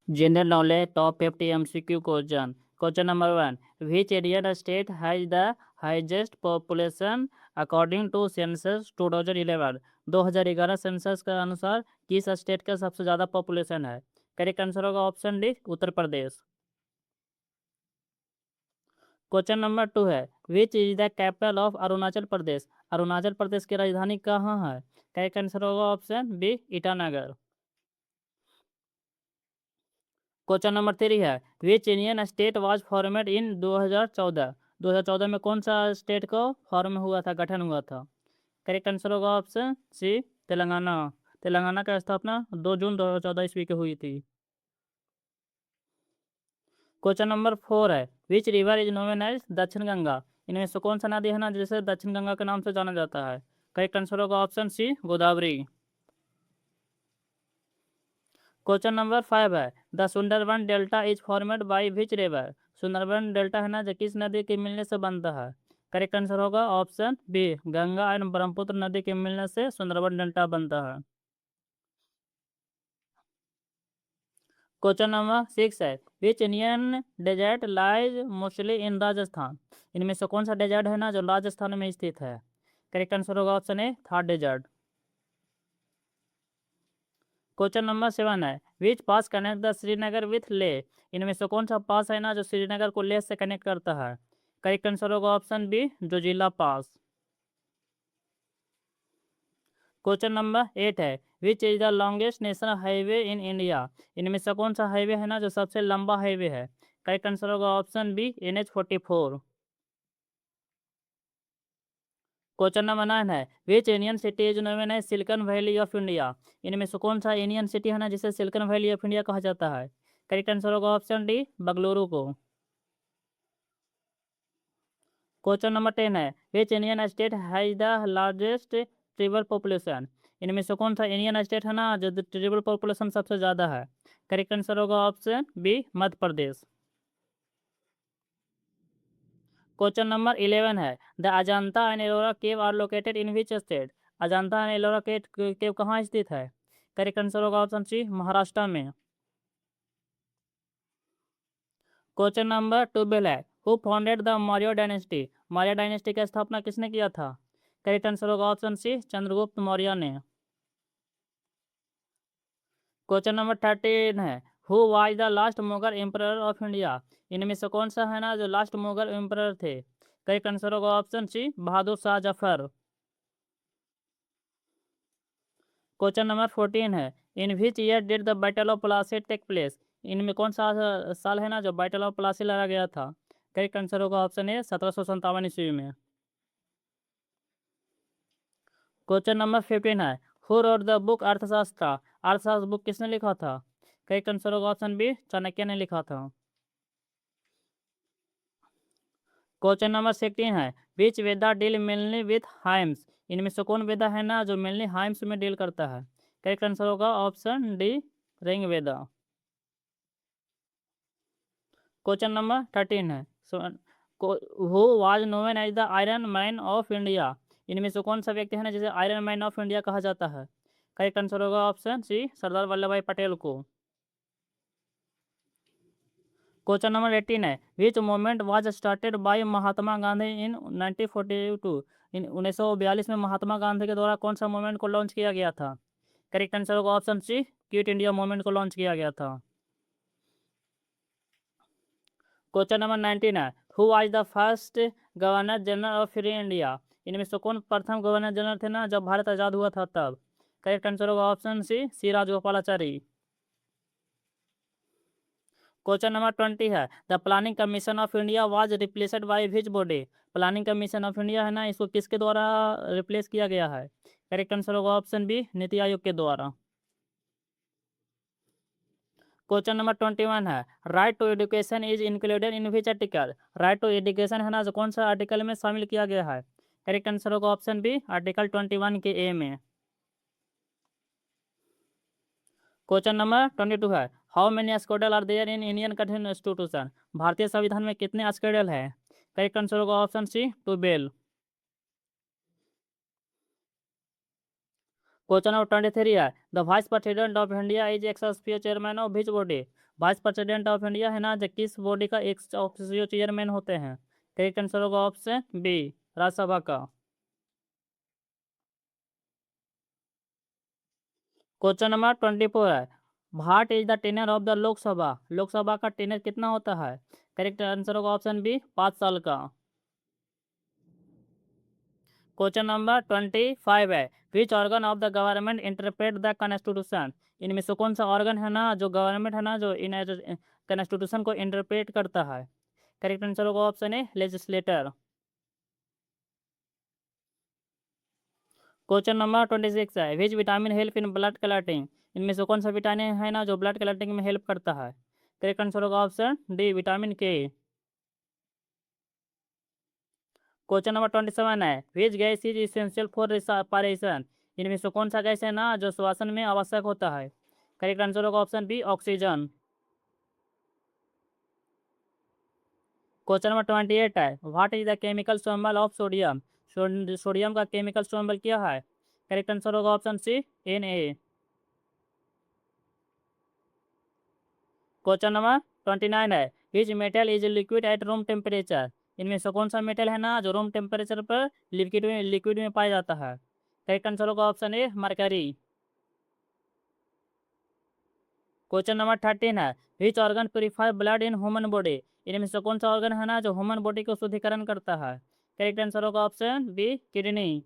General knowledge top 50 MCQ question. Question number 1. Which Indian state has the highest population according to census 2011? 2011 census के अनुसार किस state का सबसे ज़्यादा population है? करेक्ट आंसर होगा option D, Uttar Pradesh. Question number 2 है, which is the capital of Arunachal Pradesh? Arunachal Pradesh की राजधानी कहाँ है? करेक्ट आंसर होगा option B, Itanagar. Question number 3 है, which Indian state was formed in 2014? 2014 में कौन सा स्टेट को फॉर्म हुआ था, गठन हुआ था? करेक्ट आंसर होगा ऑप्शन सी, तेलंगाना। तेलंगाना का स्थापना 2 जून 2014 ईस्वी को हुई थी। क्वेश्चन नंबर 4 है, which river is known as Dakshin Ganga? इनमें से कौन सा नदी है ना जिसे दक्षिण गंगा के नाम से जाना जाता है? करेक्ट आंसर होगा option C, Godavari. Question number 5 है, the Sundarban delta is formed by which river? Sundarban delta है ना जो किस नदी के मिलने से बनता है? करेक्ट आंसर होगा option B, Ganga and Brahmaputra नदी के मिलने से सुंदरबन डेल्टा बनता है। क्वेश्चन नंबर 6 है, which Indian desert lies mostly in Rajasthan? इनमें से कौन सा डेजर्ट है ना जो राजस्थान में स्थित है? करेक्ट आंसर होगा option A, Thar desert. Question number 7 है, which pass connect the Srinagar with Leh? इनमें से कौन सा पास है ना जो श्रीनगर को लेह से कनेक्ट करता है? करेक्ट आंसर होगा ऑप्शन बी, जोजिला पास। क्वेश्चन नंबर 8 है, which is the longest national highway in India? इनमें से कौन सा हाईवे है ना जो सबसे लंबा हाईवे है? करेक्ट आंसर होगा option B, NH-44। Question number 9 है, which Indian city is known as silicon valley of India? इनमें से कौन सा इंडियन सिटी है ना जिसे सिलिकॉन वैली ऑफ इंडिया कहा जाता है? करेक्ट आंसर होगा ऑप्शन डी, बंगलुरु को। क्वेश्चन नंबर 10 है, which Indian state has the largest tribal population? इनमें से कौन सा इंडियन स्टेट है ना जो ट्राइबल पॉपुलेशन सबसे ज़्यादा है? करेक्ट आंसर होगा option B, Madhya Pradesh. Question number 11 है, the Ajanta and Ellora cave are located in which state? Ajanta and Ellora cave कहाँ स्थित है? करेक्ट आंसर होगा ऑप्शन सी, महाराष्ट्र में। क्वेश्चन नंबर 12 है, who founded the Maurya dynasty? Maurya dynasty की स्थापना किसने किया था? करेक्ट आंसर होगा ऑप्शन सी, चंद्रगुप्त मौर्य ने। क्वेश्चन नंबर 13 है, who was the last Mughal emperor of India? इनमें से कौन सा है ना जो लास्ट मुगल एम्परर थे? करेक्ट आंसर होगा option C, Bahadur Shah Zafar. Question number 14 है, in which year did the battle of Plassey take place? इनमें कौन सा साल है ना जो बैटल ऑफ प्लासी लड़ा गया था? करेक्ट आंसर होगा ऑप्शन ए, 1757 ईस्वी में। क्वेश्चन नंबर 15 है, हु रोट द बुक अर्थशास्त्र? अर्थशास्त्र बुक किसने लिखा था? करेक्ट आंसर होगा ऑप्शन बी, चाणक्य ने लिखा था। क्वेश्चन नंबर 16 है, विच वेदा डील मेनली विथ हाइम्स? इनमें से कौन वेदा है ना जो मेनली हाइम्स में डील करता है? करेक्ट आंसर होगा option D, Rig Veda. Question number 13 है, who was known as the iron man of India? इनमें से कौन सा व्यक्ति है ना जिसे आयरन मैन ऑफ इंडिया कहा जाता है? करेक्ट आंसर होगा ऑप्शन सी, सरदार वल्लभ भाई पटेल को। क्वेश्चन नंबर 18 है, which movement was started by Mahatma Gandhi in 1942? In 1942 में महात्मा गांधी के द्वारा कौन सा मूवमेंट को लॉन्च किया गया था? करेक्ट आंसर होगा option C, quit India movement को लॉन्च किया गया था। क्वेश्चन नंबर 19 है, who was the first governor general of free India? इनमें से कौन प्रथम गवर्नर जनरल थे ना जब भारत आज़ाद हुआ था तब? करेक्ट आंसर होगा option C, C Rajagopalachari. Question number 20 है, the planning commission of India was replaced by which body? Planning commission of India है ना इसको किसके द्वारा रिप्लेस किया गया है? करेक्ट आंसर होगा ऑप्शन बी, नीति आयोग के द्वारा। क्वेश्चन नंबर 21 है, right to education is included in which article? Right to education है ना जो कौन सा आर्टिकल में शामिल किया गया है? करेक्ट आंसर होगा ऑप्शन बी, आर्टिकल 21 के ए में। क्वेश्चन नंबर 22 है, how many schedule are there in Indian constitution? भारतीय संविधान में कितने स्केड्यूल है? करेक्ट आंसर होगा ऑप्शन सी, 12। क्वेश्चन नंबर 23 है, the vice president of India is ex chairman of which body? Vice president of India है ना जो किस बॉडी का एक ऑफिशियल चेयरमैन होते हैं? करेक्ट आंसर होगा ऑप्शन बी, राज्यसभा का। क्वेश्चन नंबर 24 है, what is the tenure of the Lok Sabha? Lok Sabha का टेन्योर कितना होता है? करेक्ट आंसर होगा ऑप्शन बी, 5 साल का। क्वेश्चन नंबर 25 है, which organ of the government interpret the constitution? इनमें से कौन सा ऑर्गन है ना जो गवर्नमेंट है ना जो इन कॉन्स्टिट्यूशन को इंटरप्रेट करता है? करेक्ट आंसर होगा ऑप्शन ए, लेजिस्लेटर। क्वेश्चन नंबर 26 है, which vitamin help in blood clotting? इनमें से कौन सा विटामिन है ना जो ब्लड क्लॉटिंग में हेल्प करता है? करेक्ट आंसर होगा ऑप्शन डी, विटामिन के। क्वेश्चन नंबर 27 है, which gas is essential for respiration? इनमें से कौन सा गैस है ना जो श्वसन में आवश्यक होता है? करेक्ट आंसर होगा option B, oxygen. Question number 28 है, what is the chemical symbol of sodium? Sodium का केमिकल सिंबल क्या है? करेक्ट आंसर होगा option C, Na। Question number 29 है, which metal is liquid at room temperature? इनमें से कौन सा मेटल है ना जो रूम टेम्परेचर पर लिक्विड में पाया जाता है? करेक्ट आंसर होगा ऑप्शन ए, मरकरी। क्वेश्चन नंबर 13 है, which organ purify blood in human body? इनमें से कौन सा ऑर्गन है ना जो ह्यूमन बॉडी को शुद्धिकरण करता है? करेक्ट आंसर होगा option B, kidney.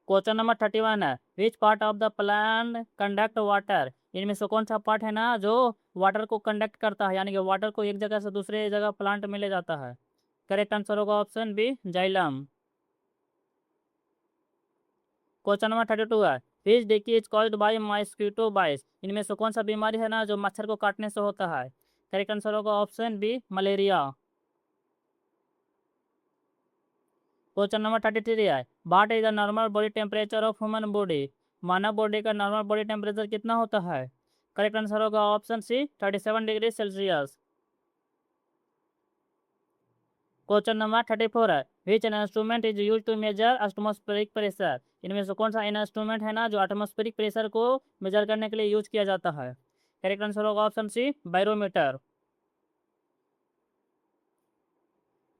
Question number 31 है, which part of the plant conduct water? इनमें से कौन सा पार्ट है ना जो वाटर को कंडक्ट करता है, यानी कि वाटर को एक जगह से दूसरे जगह प्लांट में ले जाता है? करेक्ट आंसर होगा option B, xylem. Question number 32 है, which disease is caused by mosquito bites? इनमें से कौन सा बीमारी है ना जो मच्छर को काटने से होता है? करेक्ट आंसर होगा option B, malaria. Question number 33 है, what is the normal body temperature of human body? मानव बॉडी का नॉर्मल बॉडी टेम्परेचर कितना होता है? करेक्ट आंसर होगा option C, 37 degree Celsius. Question number 34 है, which instrument is use to measure atmospheric pressure? इनमें से कौन सा इंस्ट्रूमेंट है ना जो एटमॉस्फेरिक प्रेशर को मेजर करने के लिए यूज किया जाता है? करेक्ट आंसर होगा option C, barometer.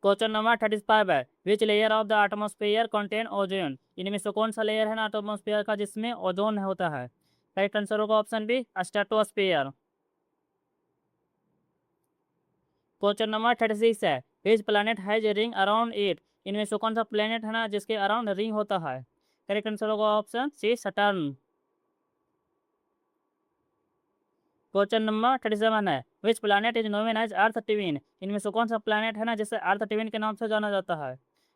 Question number 35 है, which layer of the atmosphere contain ozone? इनमें से कौन सा लेयर है ना एटमॉस्फेयर का जिसमें ओजोन होता है? करेक्ट आंसर होगा option B, stratosphere. Question number 36 है, which planet has ring around it? इनमें से कौन सा प्लैनेट है ना जिसके अराउंड रिंग होता है? करेक्ट आंसर होगा option C, Saturn. Question number 37 है, which planet is known as earth twin? इनमें से कौन सा प्लैनेट है ना जिसे अर्थ ट्विन के नाम से जाना जाता है?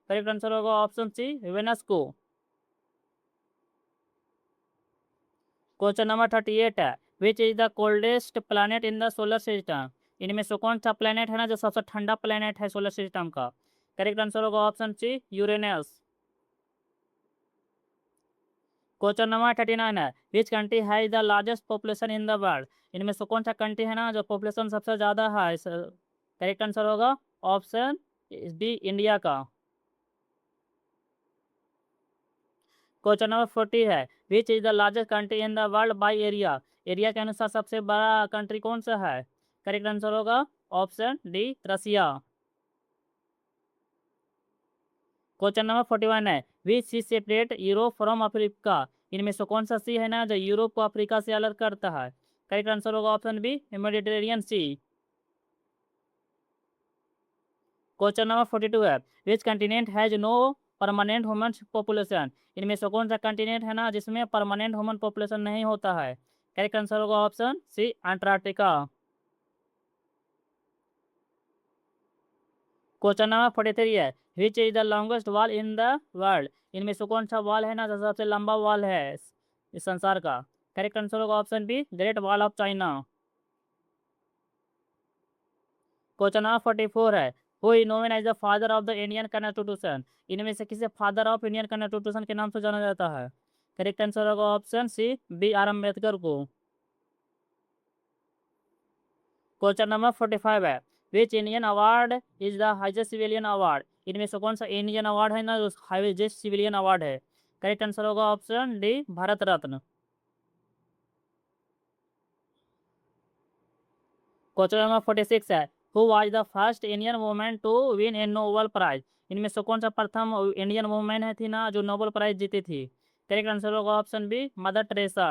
करेक्ट आंसर होगा ऑप्शन सी, वेनस को। क्वेश्चन नंबर 38 है, which is the coldest planet in the solar system? इनमें से कौन सा प्लैनेट है ना जो सबसे ठंडा प्लैनेट है सोलर सिस्टम का? करेक्ट आंसर होगा option C, Uranus. Question number 39 है, which country has the largest population in the world? इनमें से कौन सा कंट्री है ना जो पॉपुलेशन सबसे ज़्यादा है? करेक्ट आंसर होगा ऑप्शन डी, इंडिया का। क्वेश्चन नंबर 40 है, which is the largest country in the world by area? Area के अनुसार सबसे बड़ा कंट्री कौन सा है? करेक्ट आंसर होगा ऑप्शन डी, रसिया। क्वेश्चन नंबर 41 है, विच सी सेपरेट यूरोप फ्रॉम अफ्रीका? इनमें से कौन सा सी है ना जो यूरोप को अफ्रीका से अलग करता है? करेक्ट आंसर होगा option B, Mediterranean sea. Question number 42 है, which continent has no permanent human population? इनमें से कौन सा कंटिनेंट है ना जिसमें परमानेंट ह्यूमन पॉपुलेशन नहीं होता है? करेक्ट आंसर होगा option C, Antarctica. Question number 43 है, which is the longest wall in the world? इनमें से कौन सा वॉल है ना जो सबसे लंबा वॉल है इस संसार का? करेक्ट आंसर होगा option B, great wall of China. Question number 44 है, who is known as the father of the Indian constitution? इनमें से किसे फादर ऑफ इंडियन कॉन्स्टिट्यूशन के नाम से जाना जाता है? करेक्ट आंसर होगा option C, B R Ambedkar को। क्वेश्चन नंबर 45 है, which Indian award is the highest civilian award? इनमें से कौन सा इंडियन अवार्ड है ना जो हाईएस्ट सिविलियन अवार्ड है? करेक्ट आंसर होगा option D, Bharat Ratna. Question number 46 है, who was the first Indian women to win a Nobel prize? इनमें से कौन सा प्रथम इंडियन वुमेन है थी ना जो नोबेल प्राइज जीती थी? करेक्ट आंसर होगा option B, Mother Teresa.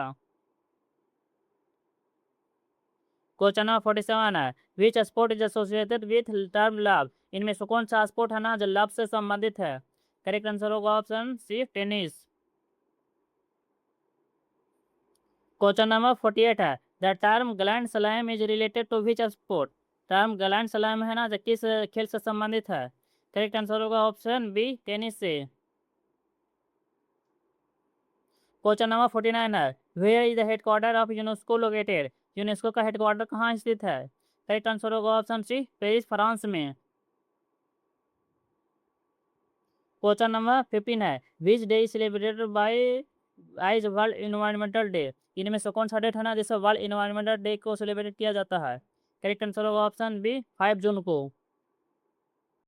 Question number 47 है, which sport is associated with term love? इनमें से कौन सा स्पोर्ट है ना जो लव से संबंधित है? करेक्ट आंसर होगा option C, tennis. Question number 48 है, the term grand slam is related to which sport? Term grand slam है ना जो किस खेल से संबंधित है? करेक्ट आंसर होगा ऑप्शन बी, टेनिस से। क्वेश्चन नंबर 49 है, where is the headquarter of UNESCO located? UNESCO का हेडक्वार्टर कहाँ स्थित है? करेक्ट आंसर होगा ऑप्शन सी, पेरिस, फ्रांस में। क्वेश्चन नंबर 15 है, विच day is celebrated by as world environmental day? इनमें से कौन सा डेट है ना जिसे वर्ल्ड इन्वायरमेंटल डे को सेलिब्रेट किया जाता है? करेक्ट आंसर होगा ऑप्शन बी, 5 जून को।